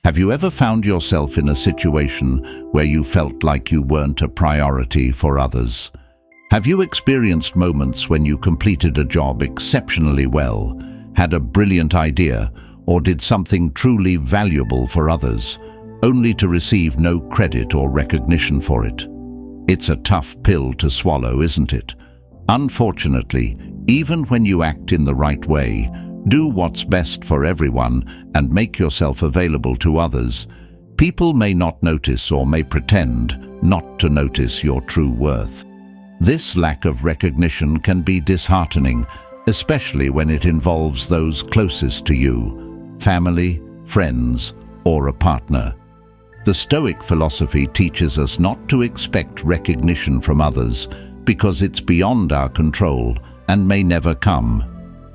Have you ever found yourself in a situation where you felt like you weren't a priority for others? Have you experienced moments when you completed a job exceptionally well, had a brilliant idea, or did something truly valuable for others, only to receive no credit or recognition for it? It's a tough pill to swallow, isn't it? Unfortunately, even when you act in the right way, do what's best for everyone, and make yourself available to others, people may not notice or may pretend not to notice your true worth. This lack of recognition can be disheartening, especially when it involves those closest to you, family, friends, or a partner. The Stoic philosophy teaches us not to expect recognition from others because it's beyond our control and may never come.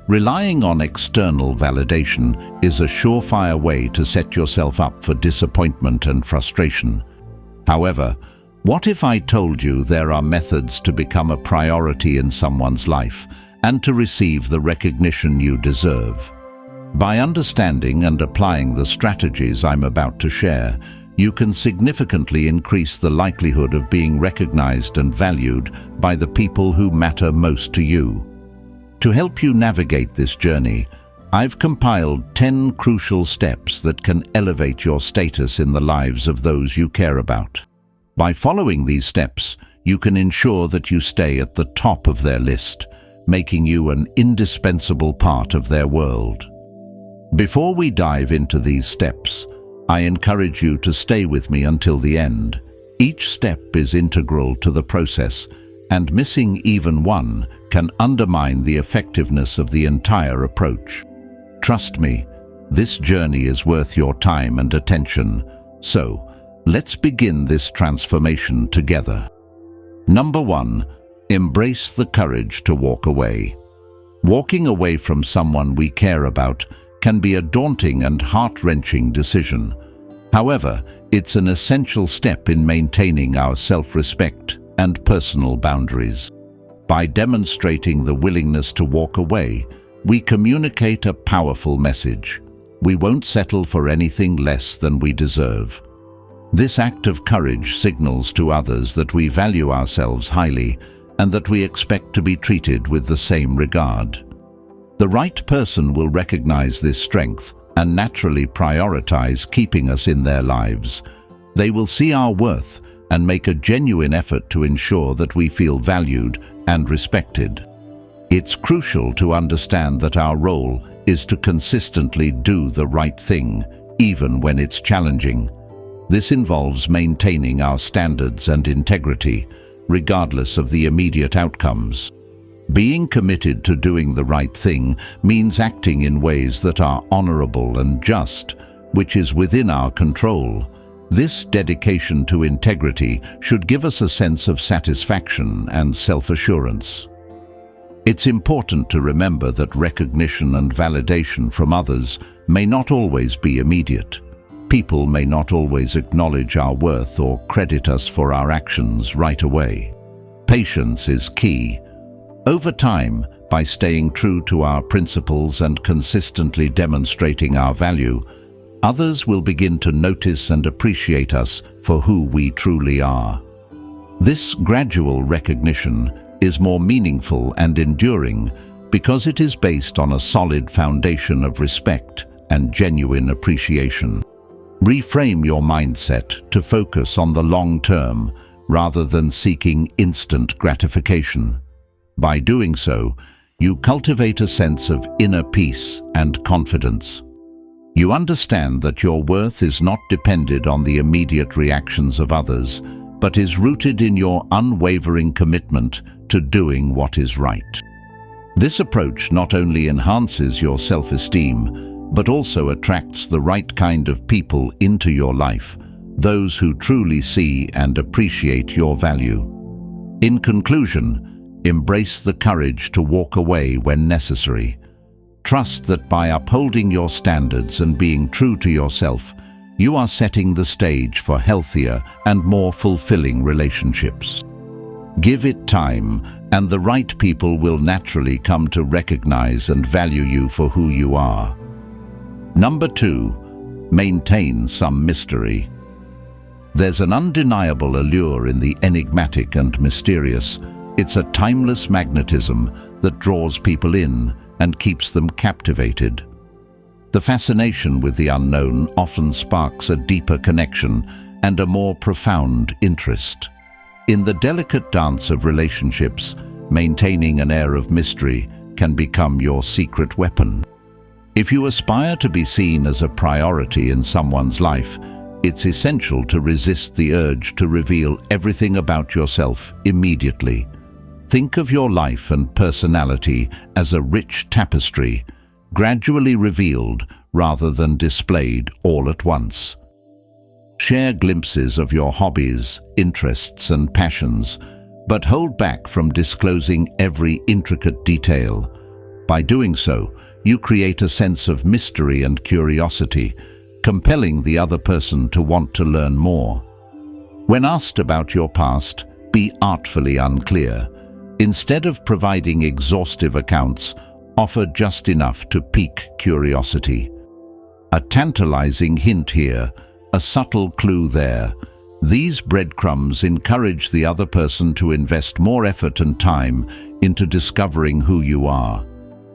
Relying on external validation is a surefire way to set yourself up for disappointment and frustration. However, what if I told you there are methods to become a priority in someone's life and to receive the recognition you deserve? By understanding and applying the strategies I'm about to share, you can significantly increase the likelihood of being recognized and valued by the people who matter most to you. To help you navigate this journey, I've compiled 10 crucial steps that can elevate your status in the lives of those you care about. By following these steps, you can ensure that you stay at the top of their list, making you an indispensable part of their world. Before we dive into these steps, I encourage you to stay with me until the end. Each step is integral to the process, and missing even one can undermine the effectiveness of the entire approach. Trust me, this journey is worth your time and attention. So, let's begin this transformation together. Number 1, embrace the courage to walk away. Walking away from someone we care about can be a daunting and heart-wrenching decision. However, it's an essential step in maintaining our self-respect and personal boundaries. By demonstrating the willingness to walk away, we communicate a powerful message. We won't settle for anything less than we deserve. This act of courage signals to others that we value ourselves highly and that we expect to be treated with the same regard. The right person will recognize this strength and naturally prioritize keeping us in their lives. They will see our worth and make a genuine effort to ensure that we feel valued and respected. It's crucial to understand that our role is to consistently do the right thing, even when it's challenging. This involves maintaining our standards and integrity, regardless of the immediate outcomes. Being committed to doing the right thing means acting in ways that are honorable and just, which is within our control. This dedication to integrity should give us a sense of satisfaction and self-assurance. It's important to remember that recognition and validation from others may not always be immediate. People may not always acknowledge our worth or credit us for our actions right away. Patience is key. Over time, by staying true to our principles and consistently demonstrating our value, others will begin to notice and appreciate us for who we truly are. This gradual recognition is more meaningful and enduring because it is based on a solid foundation of respect and genuine appreciation. Reframe your mindset to focus on the long term rather than seeking instant gratification. By doing so, you cultivate a sense of inner peace and confidence. You understand that your worth is not dependent on the immediate reactions of others, but is rooted in your unwavering commitment to doing what is right. This approach not only enhances your self-esteem, but also attracts the right kind of people into your life, those who truly see and appreciate your value. In conclusion, embrace the courage to walk away when necessary. Trust that by upholding your standards and being true to yourself, you are setting the stage for healthier and more fulfilling relationships. Give it time, and the right people will naturally come to recognize and value you for who you are. Number 2, Maintain some mystery. There's an undeniable allure in the enigmatic and mysterious. It's a timeless magnetism that draws people in and keeps them captivated. The fascination with the unknown often sparks a deeper connection and a more profound interest. In the delicate dance of relationships, maintaining an air of mystery can become your secret weapon. If you aspire to be seen as a priority in someone's life, it's essential to resist the urge to reveal everything about yourself immediately. Think of your life and personality as a rich tapestry, gradually revealed rather than displayed all at once. Share glimpses of your hobbies, interests, and passions, but hold back from disclosing every intricate detail. By doing so, you create a sense of mystery and curiosity, compelling the other person to want to learn more. When asked about your past, be artfully unclear. Instead of providing exhaustive accounts, offer just enough to pique curiosity. A tantalizing hint here, a subtle clue there. These breadcrumbs encourage the other person to invest more effort and time into discovering who you are.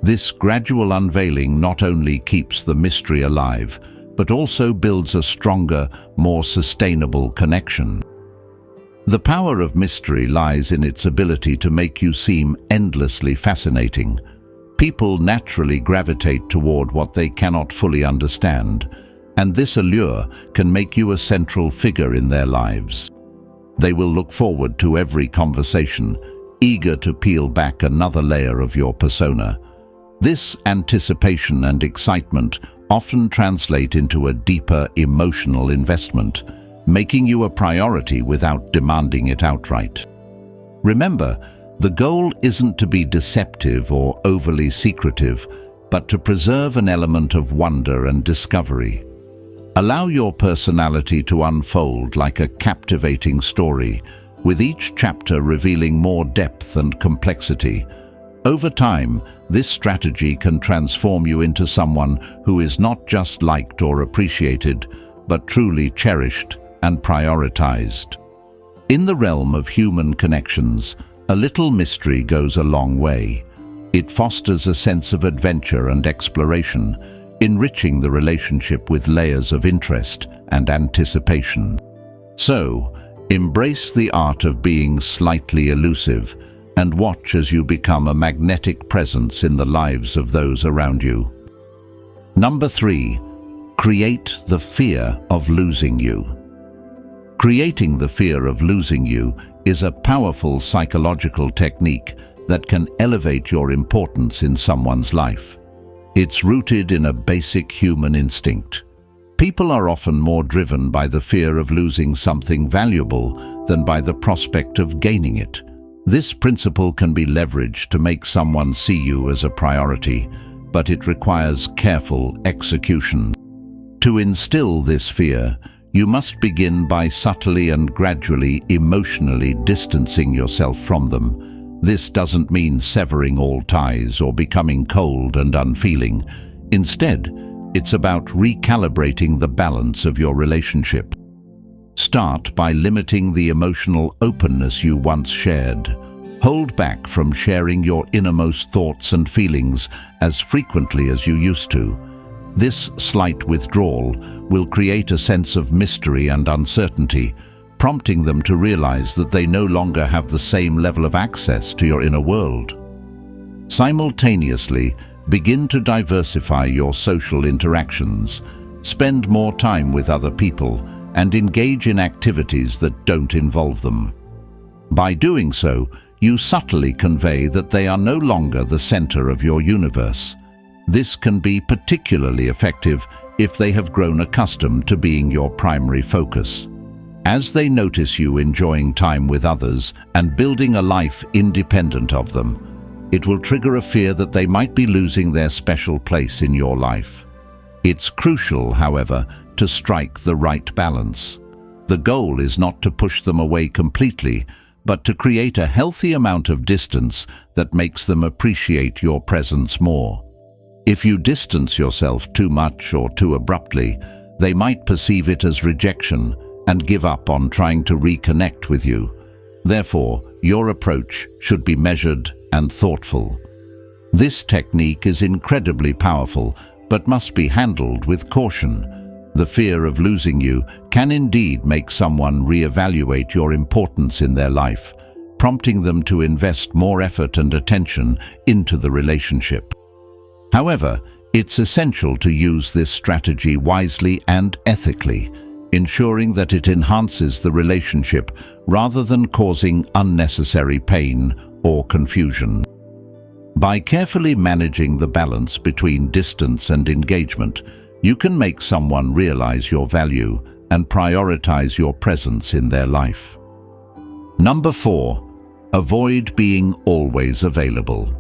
This gradual unveiling not only keeps the mystery alive, but also builds a stronger, more sustainable connection. The power of mystery lies in its ability to make you seem endlessly fascinating. People naturally gravitate toward what they cannot fully understand, and this allure can make you a central figure in their lives. They will look forward to every conversation, eager to peel back another layer of your persona. This anticipation and excitement often translate into a deeper emotional investment, making you a priority without demanding it outright. Remember, the goal isn't to be deceptive or overly secretive, but to preserve an element of wonder and discovery. Allow your personality to unfold like a captivating story, with each chapter revealing more depth and complexity. Over time, this strategy can transform you into someone who is not just liked or appreciated, but truly cherished and prioritized. In the realm of human connections, a little mystery goes a long way. It fosters a sense of adventure and exploration, enriching the relationship with layers of interest and anticipation. So, embrace the art of being slightly elusive and watch as you become a magnetic presence in the lives of those around you. Number 3, create the fear of losing you. Creating the fear of losing you is a powerful psychological technique that can elevate your importance in someone's life. It's rooted in a basic human instinct. People are often more driven by the fear of losing something valuable than by the prospect of gaining it. This principle can be leveraged to make someone see you as a priority, but it requires careful execution. To instill this fear, you must begin by subtly and gradually emotionally distancing yourself from them. This doesn't mean severing all ties or becoming cold and unfeeling. Instead, it's about recalibrating the balance of your relationship. Start by limiting the emotional openness you once shared. Hold back from sharing your innermost thoughts and feelings as frequently as you used to. This slight withdrawal will create a sense of mystery and uncertainty, prompting them to realize that they no longer have the same level of access to your inner world. Simultaneously, begin to diversify your social interactions. Spend more time with other people and engage in activities that don't involve them. By doing so, you subtly convey that they are no longer the center of your universe. This can be particularly effective if they have grown accustomed to being your primary focus. As they notice you enjoying time with others and building a life independent of them, it will trigger a fear that they might be losing their special place in your life. It's crucial, however, to strike the right balance. The goal is not to push them away completely, but to create a healthy amount of distance that makes them appreciate your presence more. If you distance yourself too much or too abruptly, they might perceive it as rejection and give up on trying to reconnect with you. Therefore, your approach should be measured and thoughtful. This technique is incredibly powerful, but must be handled with caution. The fear of losing you can indeed make someone reevaluate your importance in their life, prompting them to invest more effort and attention into the relationship. However, it's essential to use this strategy wisely and ethically, ensuring that it enhances the relationship rather than causing unnecessary pain or confusion. By carefully managing the balance between distance and engagement, you can make someone realize your value and prioritize your presence in their life. Number 4. Avoid being always available.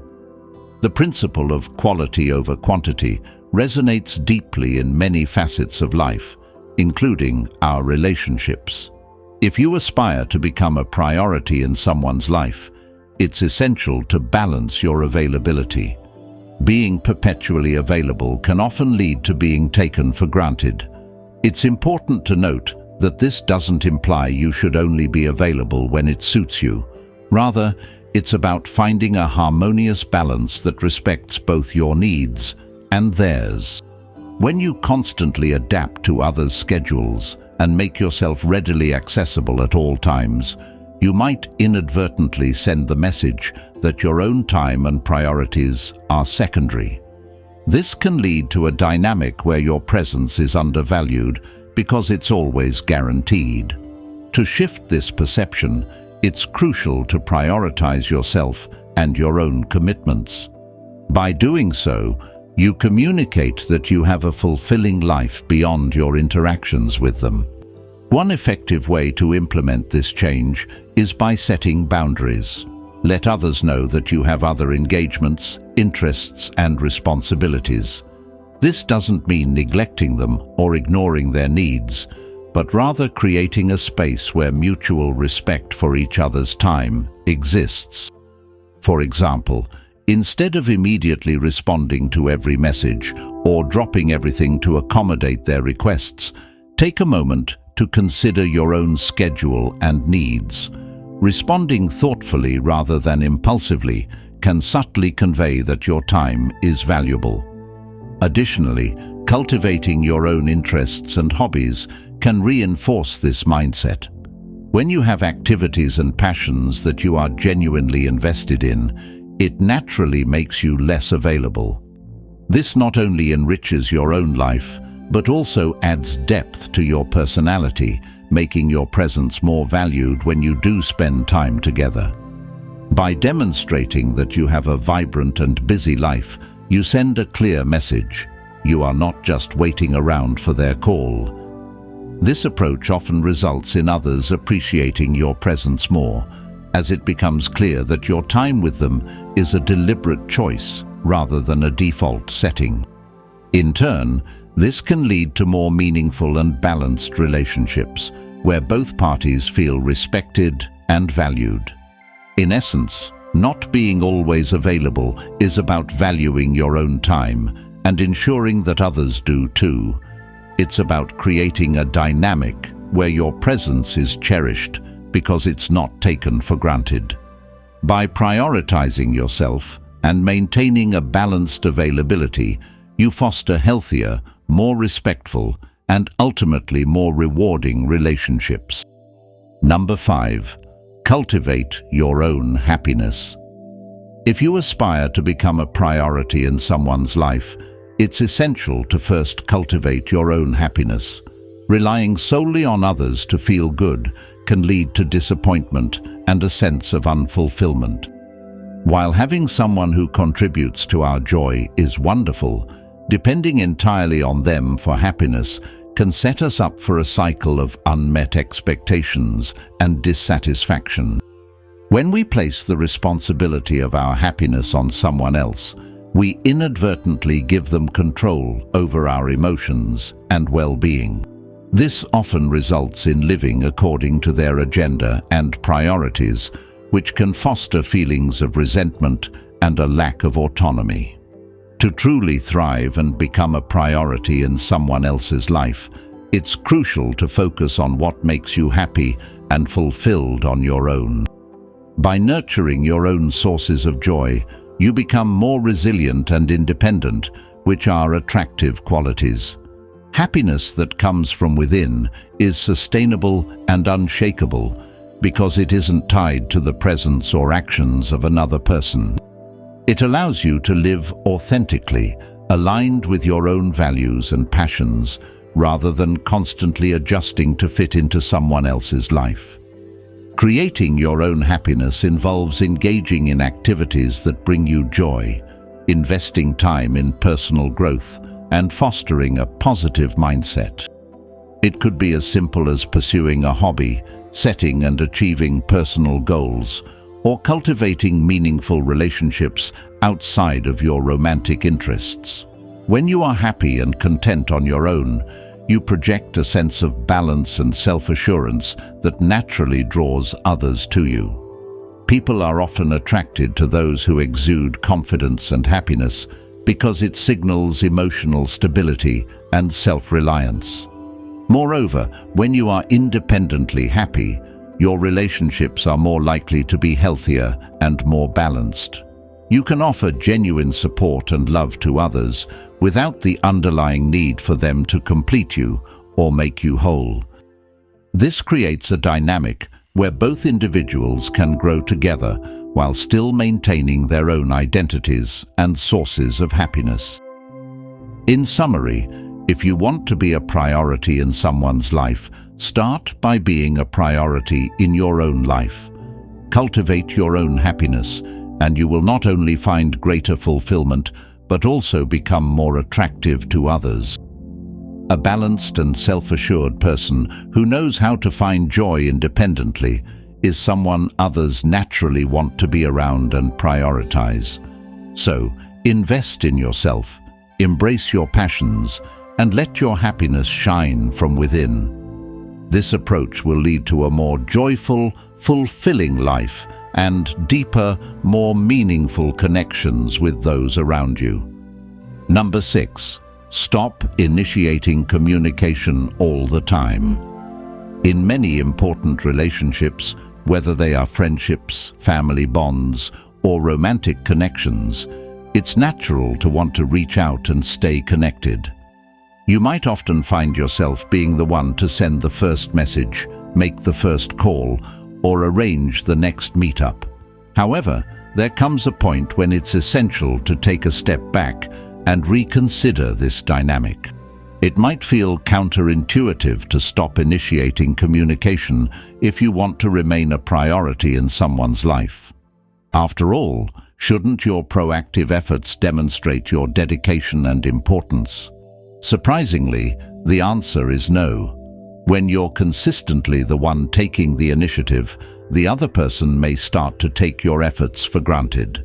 The principle of quality over quantity resonates deeply in many facets of life, including our relationships. If you aspire to become a priority in someone's life, it's essential to balance your availability. Being perpetually available can often lead to being taken for granted. It's important to note that this doesn't imply you should only be available when it suits you. Rather, it's about finding a harmonious balance that respects both your needs and theirs. When you constantly adapt to others' schedules and make yourself readily accessible at all times, you might inadvertently send the message that your own time and priorities are secondary. This can lead to a dynamic where your presence is undervalued because it's always guaranteed. To shift this perception, it's crucial to prioritize yourself and your own commitments. By doing so, you communicate that you have a fulfilling life beyond your interactions with them. One effective way to implement this change is by setting boundaries. Let others know that you have other engagements, interests, and responsibilities. This doesn't mean neglecting them or ignoring their needs, but rather creating a space where mutual respect for each other's time exists. For example, instead of immediately responding to every message or dropping everything to accommodate their requests, take a moment to consider your own schedule and needs. Responding thoughtfully rather than impulsively can subtly convey that your time is valuable. Additionally, cultivating your own interests and hobbies can reinforce this mindset. When you have activities and passions that you are genuinely invested in, it naturally makes you less available. This not only enriches your own life, but also adds depth to your personality, making your presence more valued when you do spend time together. By demonstrating that you have a vibrant and busy life, you send a clear message. You are not just waiting around for their call. This approach often results in others appreciating your presence more, as it becomes clear that your time with them is a deliberate choice rather than a default setting. In turn, this can lead to more meaningful and balanced relationships, where both parties feel respected and valued. In essence, not being always available is about valuing your own time and ensuring that others do too. It's about creating a dynamic where your presence is cherished because it's not taken for granted. By prioritizing yourself and maintaining a balanced availability, you foster healthier, more respectful, and ultimately more rewarding relationships. Number 5. Cultivate your own happiness. If you aspire to become a priority in someone's life, it's essential to first cultivate your own happiness. Relying solely on others to feel good can lead to disappointment and a sense of unfulfillment. While having someone who contributes to our joy is wonderful, depending entirely on them for happiness can set us up for a cycle of unmet expectations and dissatisfaction. When we place the responsibility of our happiness on someone else, we inadvertently give them control over our emotions and well-being. This often results in living according to their agenda and priorities, which can foster feelings of resentment and a lack of autonomy. To truly thrive and become a priority in someone else's life, It's crucial to focus on what makes you happy and fulfilled on your own. By nurturing your own sources of joy, you become more resilient and independent, which are attractive qualities. Happiness that comes from within is sustainable and unshakable because it isn't tied to the presence or actions of another person. It allows you to live authentically, aligned with your own values and passions, rather than constantly adjusting to fit into someone else's life. Creating your own happiness involves engaging in activities that bring you joy, investing time in personal growth, and fostering a positive mindset. It could be as simple as pursuing a hobby, setting and achieving personal goals, or cultivating meaningful relationships outside of your romantic interests. When you are happy and content on your own, you project a sense of balance and self-assurance that naturally draws others to you. People are often attracted to those who exude confidence and happiness because it signals emotional stability and self-reliance. Moreover, when you are independently happy, your relationships are more likely to be healthier and more balanced. You can offer genuine support and love to others without the underlying need for them to complete you or make you whole. This creates a dynamic where both individuals can grow together while still maintaining their own identities and sources of happiness. In summary, if you want to be a priority in someone's life, start by being a priority in your own life. Cultivate your own happiness, and you will not only find greater fulfillment, but also become more attractive to others. A balanced and self-assured person who knows how to find joy independently is someone others naturally want to be around and prioritize. So, invest in yourself, embrace your passions, and let your happiness shine from within. This approach will lead to a more joyful, fulfilling life and deeper, more meaningful connections with those around you. Number 6. Stop initiating communication all the time. In many important relationships, whether they are friendships, family bonds, or romantic connections, it's natural to want to reach out and stay connected. You might often find yourself being the one to send the first message, make the first call, or arrange the next meetup. However, there comes a point when it's essential to take a step back and reconsider this dynamic. It might feel counterintuitive to stop initiating communication if you want to remain a priority in someone's life. After all, shouldn't your proactive efforts demonstrate your dedication and importance? Surprisingly, the answer is no. When you're consistently the one taking the initiative, the other person may start to take your efforts for granted.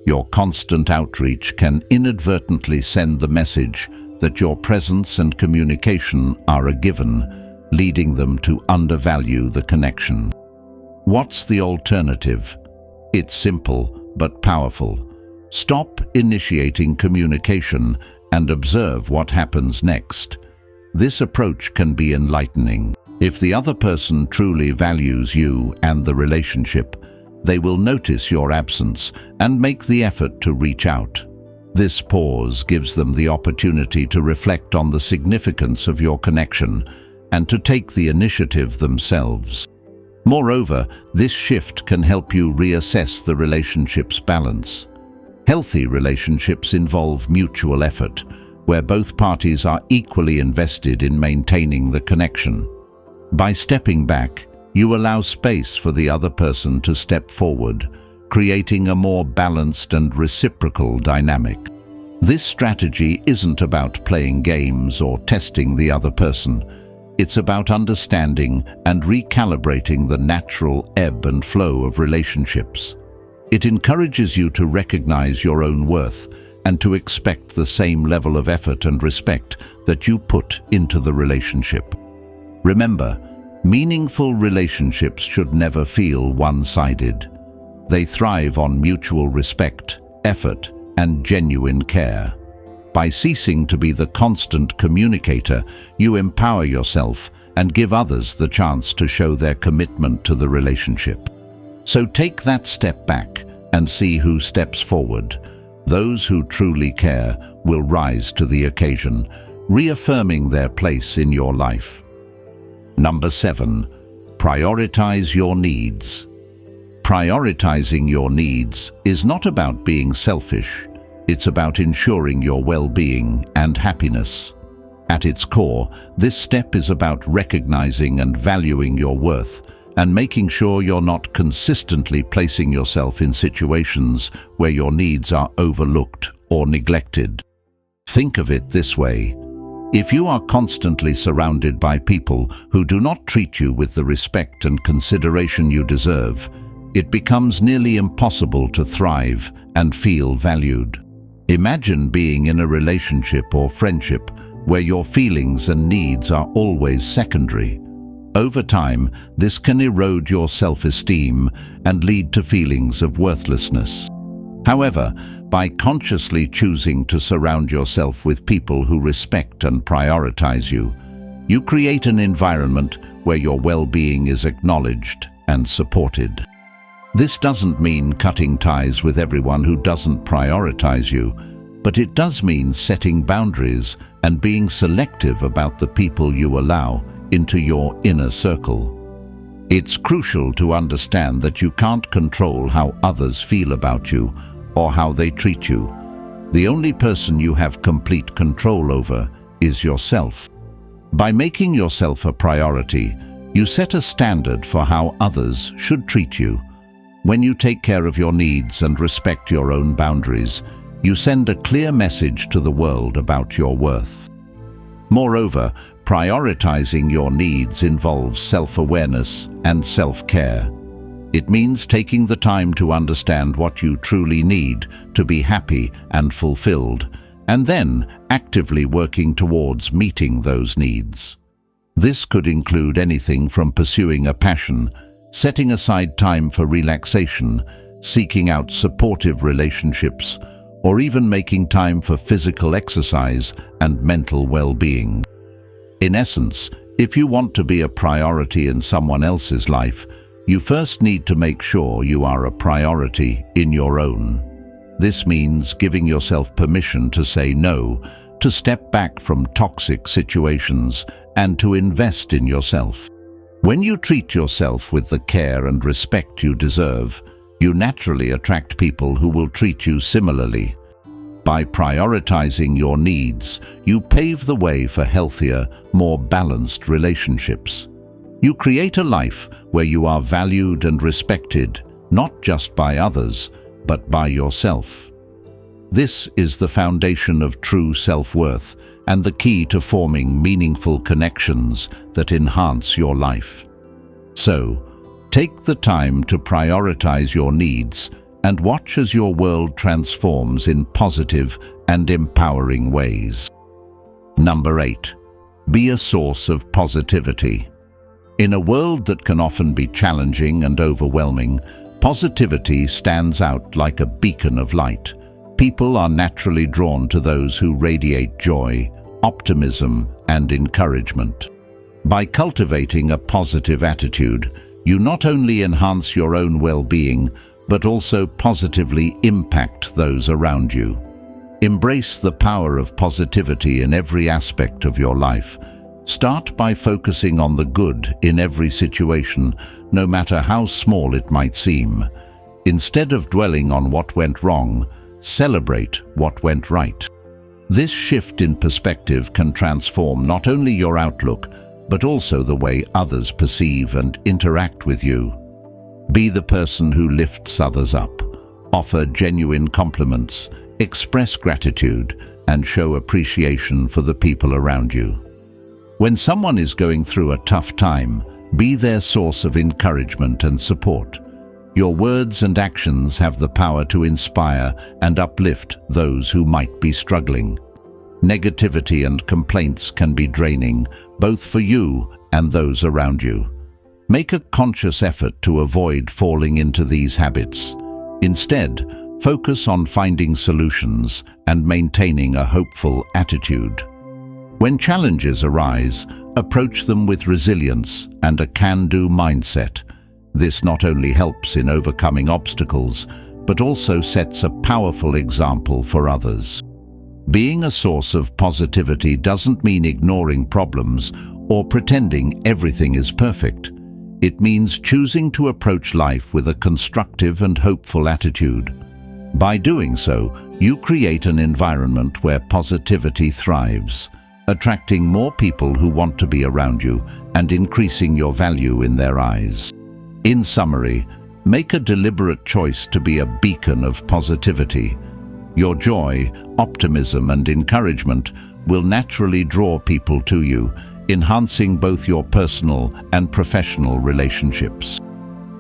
Your constant outreach can inadvertently send the message that your presence and communication are a given, leading them to undervalue the connection. What's the alternative? It's simple but powerful. Stop initiating communication and observe what happens next. This approach can be enlightening. If the other person truly values you and the relationship, they will notice your absence and make the effort to reach out. This pause gives them the opportunity to reflect on the significance of your connection and to take the initiative themselves. Moreover, this shift can help you reassess the relationship's balance. Healthy relationships involve mutual effort, where both parties are equally invested in maintaining the connection. By stepping back, you allow space for the other person to step forward, creating a more balanced and reciprocal dynamic. This strategy isn't about playing games or testing the other person. It's about understanding and recalibrating the natural ebb and flow of relationships. It encourages you to recognize your own worth and to expect the same level of effort and respect that you put into the relationship. Remember, meaningful relationships should never feel one-sided. They thrive on mutual respect, effort, and genuine care. By ceasing to be the constant communicator, you empower yourself and give others the chance to show their commitment to the relationship. So take that step back and see who steps forward. Those who truly care will rise to the occasion, reaffirming their place in your life. Number 7. Prioritize your needs. Prioritizing your needs is not about being selfish. It's about ensuring your well-being and happiness. At its core, this step is about recognizing and valuing your worth and making sure you're not consistently placing yourself in situations where your needs are overlooked or neglected. Think of it this way. If you are constantly surrounded by people who do not treat you with the respect and consideration you deserve, it becomes nearly impossible to thrive and feel valued. Imagine being in a relationship or friendship where your feelings and needs are always secondary. Over time, this can erode your self-esteem and lead to feelings of worthlessness. However, by consciously choosing to surround yourself with people who respect and prioritize you, you create an environment where your well-being is acknowledged and supported. This doesn't mean cutting ties with everyone who doesn't prioritize you, but it does mean setting boundaries and being selective about the people you allow into your inner circle. It's crucial to understand that you can't control how others feel about you or how they treat you. The only person you have complete control over is yourself. By making yourself a priority, you set a standard for how others should treat you. When you take care of your needs and respect your own boundaries, you send a clear message to the world about your worth. Moreover, prioritizing your needs involves self-awareness and self-care. It means taking the time to understand what you truly need to be happy and fulfilled, and then actively working towards meeting those needs. This could include anything from pursuing a passion, setting aside time for relaxation, seeking out supportive relationships, or even making time for physical exercise and mental well-being. In essence, if you want to be a priority in someone else's life, you first need to make sure you are a priority in your own. This means giving yourself permission to say no, to step back from toxic situations, and to invest in yourself. When you treat yourself with the care and respect you deserve, you naturally attract people who will treat you similarly. By prioritizing your needs, you pave the way for healthier, more balanced relationships. You create a life where you are valued and respected, not just by others, but by yourself. This is the foundation of true self-worth and the key to forming meaningful connections that enhance your life. So, take the time to prioritize your needs and watch as your world transforms in positive and empowering ways. Number 8. Be a source of positivity. In a world that can often be challenging and overwhelming, positivity stands out like a beacon of light. People are naturally drawn to those who radiate joy, optimism, and encouragement. By cultivating a positive attitude, you not only enhance your own well-being, but also positively impact those around you. Embrace the power of positivity in every aspect of your life. Start by focusing on the good in every situation, no matter how small it might seem. Instead of dwelling on what went wrong, celebrate what went right. This shift in perspective can transform not only your outlook, but also the way others perceive and interact with you. Be the person who lifts others up. Offer genuine compliments, express gratitude, and show appreciation for the people around you. When someone is going through a tough time, be their source of encouragement and support. Your words and actions have the power to inspire and uplift those who might be struggling. Negativity and complaints can be draining, both for you and those around you. Make a conscious effort to avoid falling into these habits. Instead, Focus on finding solutions and maintaining a hopeful attitude. When challenges arise, approach them with resilience and a can-do mindset. This not only helps in overcoming obstacles, but also sets a powerful example for others. Being a source of positivity doesn't mean ignoring problems or pretending everything is perfect. It means choosing to approach life with a constructive and hopeful attitude. By doing so, you create an environment where positivity thrives, attracting more people who want to be around you and increasing your value in their eyes. In summary, make a deliberate choice to be a beacon of positivity. Your joy, optimism, and encouragement will naturally draw people to you, enhancing both your personal and professional relationships.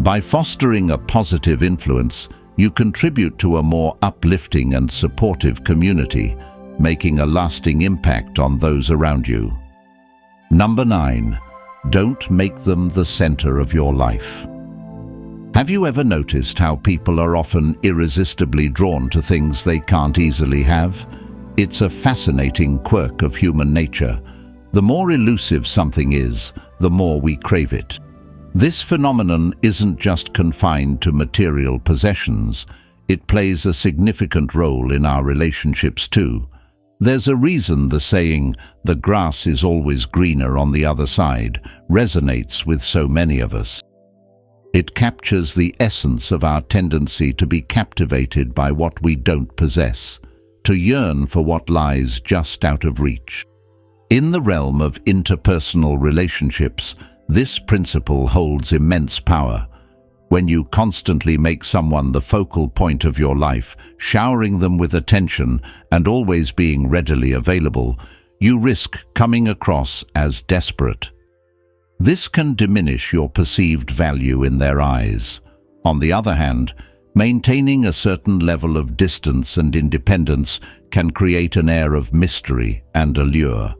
By fostering a positive influence, you contribute to a more uplifting and supportive community, making a lasting impact on those around you. Number 9. Don't make them the center of your life. Have you ever noticed how people are often irresistibly drawn to things they can't easily have? It's a fascinating quirk of human nature. The more elusive something is, the more we crave it. This phenomenon isn't just confined to material possessions. It plays a significant role in our relationships too. There's a reason the saying, "the grass is always greener on the other side," resonates with so many of us. It captures the essence of our tendency to be captivated by what we don't possess, to yearn for what lies just out of reach. In the realm of interpersonal relationships, this principle holds immense power. When you constantly make someone the focal point of your life, showering them with attention and always being readily available, you risk coming across as desperate. This can diminish your perceived value in their eyes. On the other hand, maintaining a certain level of distance and independence can create an air of mystery and allure.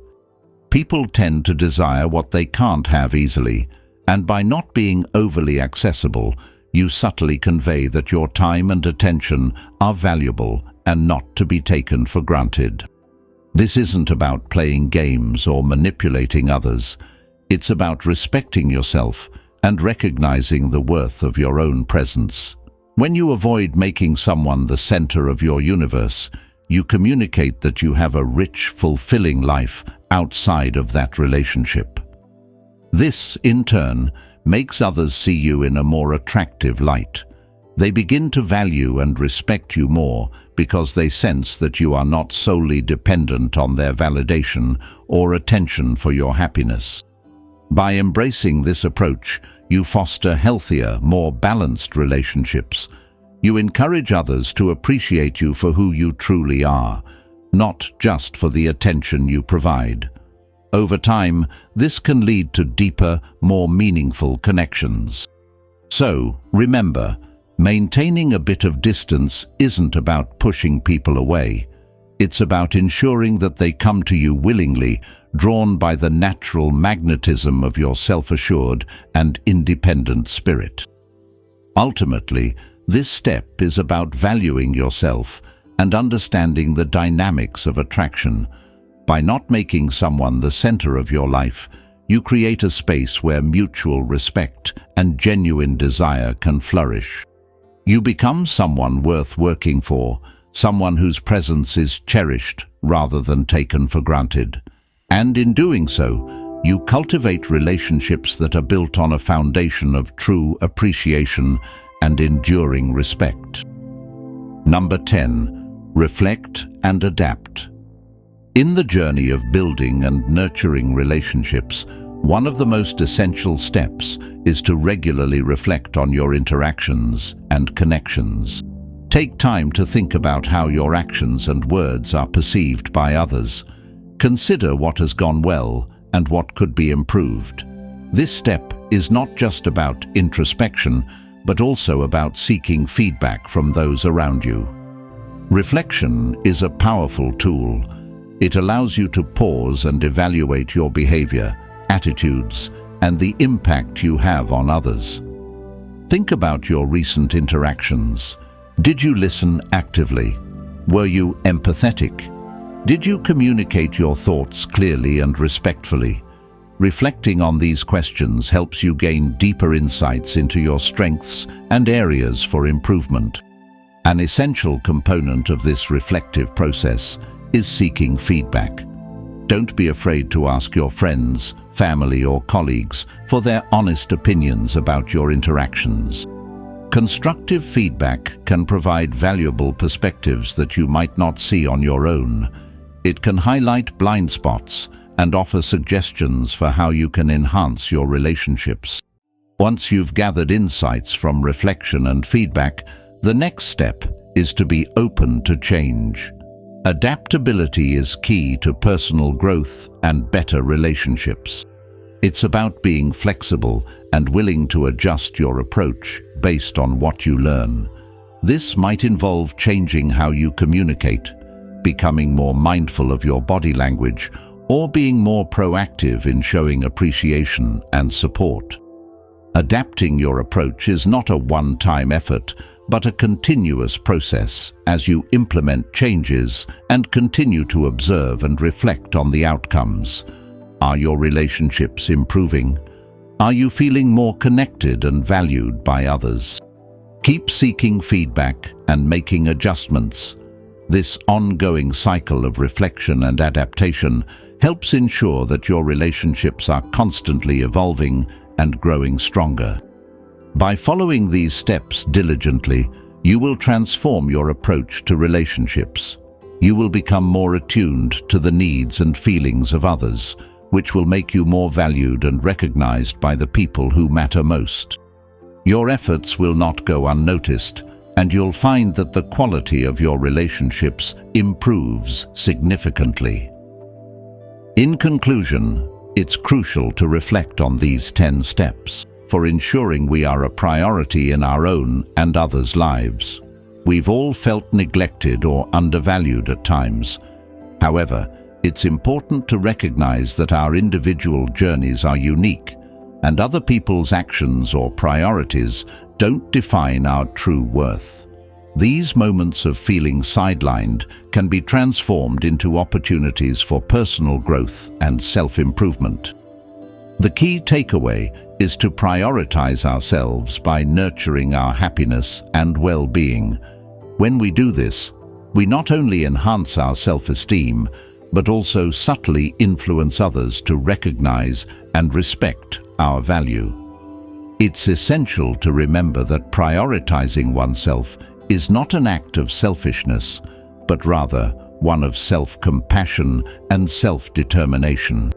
People tend to desire what they can't have easily, and by not being overly accessible, you subtly convey that your time and attention are valuable and not to be taken for granted. This isn't about playing games or manipulating others. It's about respecting yourself and recognizing the worth of your own presence. When you avoid making someone the center of your universe, you communicate that you have a rich, fulfilling life outside of that relationship. This, in turn, makes others see you in a more attractive light. They begin to value and respect you more because they sense that you are not solely dependent on their validation or attention for your happiness. By embracing this approach, you foster healthier, more balanced relationships. You encourage others to appreciate you for who you truly are, not just for the attention you provide. Over time, this can lead to deeper, more meaningful connections. So, remember, maintaining a bit of distance isn't about pushing people away. It's about ensuring that they come to you willingly, drawn by the natural magnetism of your self-assured and independent spirit. Ultimately, this step is about valuing yourself and understanding the dynamics of attraction. By not making someone the center of your life, you create a space where mutual respect and genuine desire can flourish. You become someone worth working for, someone whose presence is cherished rather than taken for granted. And in doing so, you cultivate relationships that are built on a foundation of true appreciation and enduring respect. Number 10. Reflect and adapt. In the journey of building and nurturing relationships, one of the most essential steps is to regularly reflect on your interactions and connections. Take time to think about how your actions and words are perceived by others. Consider what has gone well and what could be improved. This step is not just about introspection, but also about seeking feedback from those around you. Reflection is a powerful tool. It allows you to pause and evaluate your behavior, attitudes, and the impact you have on others. Think about your recent interactions. Did you listen actively? Were you empathetic? Did you communicate your thoughts clearly and respectfully? Reflecting on these questions helps you gain deeper insights into your strengths and areas for improvement. An essential component of this reflective process is seeking feedback. Don't be afraid to ask your friends, family, or colleagues for their honest opinions about your interactions. Constructive feedback can provide valuable perspectives that you might not see on your own. It can highlight blind spots and offer suggestions for how you can enhance your relationships. Once you've gathered insights from reflection and feedback, the next step is to be open to change. Adaptability is key to personal growth and better relationships. It's about being flexible and willing to adjust your approach based on what you learn. This might involve changing how you communicate, becoming more mindful of your body language, or being more proactive in showing appreciation and support. Adapting your approach is not a one-time effort, but a continuous process as you implement changes and continue to observe and reflect on the outcomes. Are your relationships improving? Are you feeling more connected and valued by others? Keep seeking feedback and making adjustments. This ongoing cycle of reflection and adaptation helps ensure that your relationships are constantly evolving and growing stronger. By following these steps diligently, you will transform your approach to relationships. You will become more attuned to the needs and feelings of others, which will make you more valued and recognized by the people who matter most. Your efforts will not go unnoticed, and you'll find that the quality of your relationships improves significantly. In conclusion, it's crucial to reflect on these 10 steps for ensuring we are a priority in our own and others' lives. We've all felt neglected or undervalued at times. However, it's important to recognize that our individual journeys are unique, and other people's actions or priorities don't define our true worth. These moments of feeling sidelined can be transformed into opportunities for personal growth and self-improvement. The key takeaway is to prioritize ourselves by nurturing our happiness and well-being. When we do this, we not only enhance our self-esteem, but also subtly influence others to recognize and respect our value. It's essential to remember that prioritizing oneself is not an act of selfishness, but rather one of self-compassion and self-determination.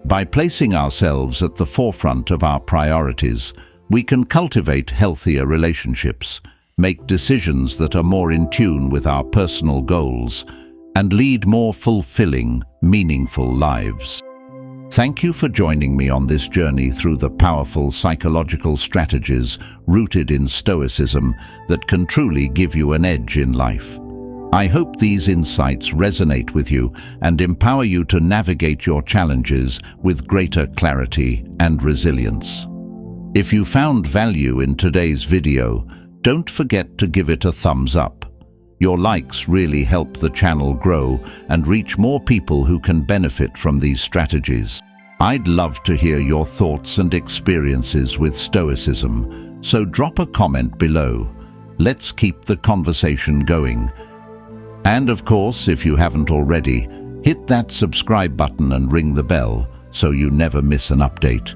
By placing ourselves at the forefront of our priorities, we can cultivate healthier relationships, make decisions that are more in tune with our personal goals, and lead more fulfilling, meaningful lives. Thank you for joining me on this journey through the powerful psychological strategies rooted in Stoicism that can truly give you an edge in life. I hope these insights resonate with you and empower you to navigate your challenges with greater clarity and resilience. If you found value in today's video, don't forget to give it a thumbs up. Your likes really help the channel grow and reach more people who can benefit from these strategies. I'd love to hear your thoughts and experiences with Stoicism, so drop a comment below. Let's keep the conversation going. And of course, if you haven't already, hit that subscribe button and ring the bell so you never miss an update.